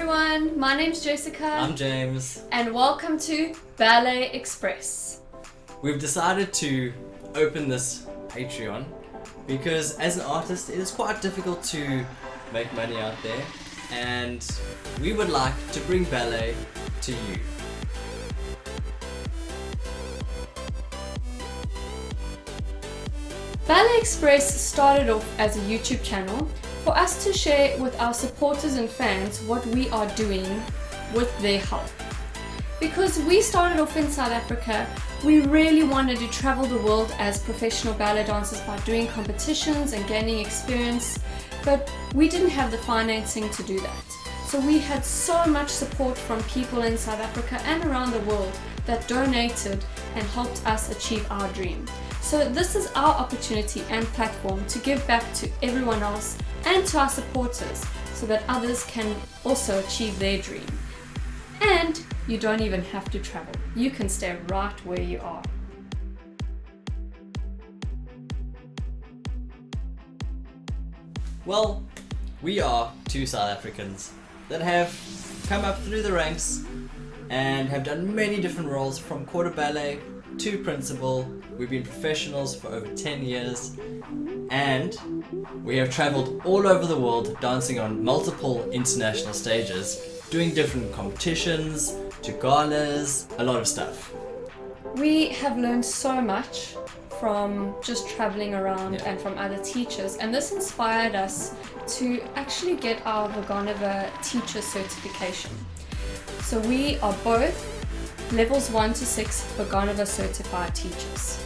everyone, my name's Jessica. I'm James. And welcome to Ballet Express. We've decided to open this Patreon because as an artist it is quite difficult to make money out there, and we would like to bring ballet to you. Ballet Express started off as a YouTube channel for us to share with our supporters and fans what we are doing with their help. Because we started off in South Africa, we really wanted to travel the world as professional ballet dancers by doing competitions and gaining experience, but we didn't have the financing to do that. So we had so much support from people in South Africa and around the world that donated and helped us achieve our dream. So this is our opportunity and platform to give back to everyone else and to our supporters so that others can also achieve their dream. And you don't even have to travel. You can stay right where you are. Well, we are two South Africans that have come up through the ranks and have done many different roles, from quarter ballet to principal. We've been professionals for over 10 years and we have traveled all over the world dancing on multiple international stages, doing different competitions to galas, a lot of stuff. We have learned so much from just traveling around and from other teachers, and this inspired us to actually get our Vaganova teacher certification. So we are both levels 1 to 6 Vaganova certified teachers.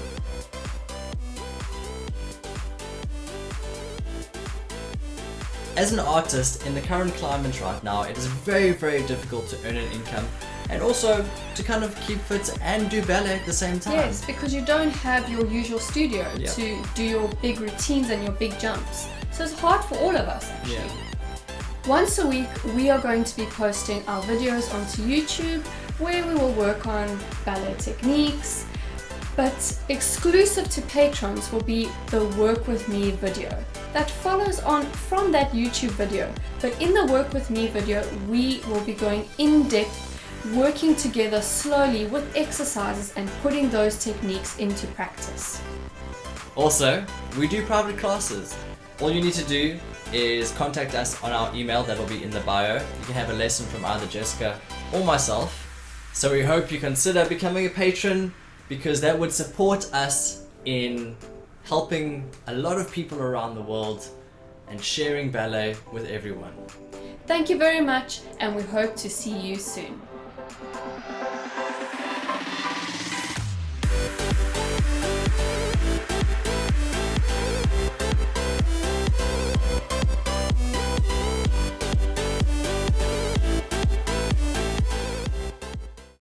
As an artist in the current climate right now, it is very, very difficult to earn an income and also to kind of keep fit and do ballet at the same time. Yes, because you don't have your usual studio to do your big routines and your big jumps. So it's hard for all of us actually. Once a week we are going to be posting our videos onto YouTube where we will work on ballet techniques, but exclusive to patrons will be the Work With Me video that follows on from that YouTube video. But in the Work With Me video we will be going in depth, working together slowly with exercises and putting those techniques into practice. Also, we do private classes. All you need to do is contact us on our email that will be in the bio. You can have a lesson from either Jessica or myself. So we hope you consider becoming a patron, because that would support us in helping a lot of people around the world and sharing ballet with everyone. Thank you very much, and we hope to see you soon.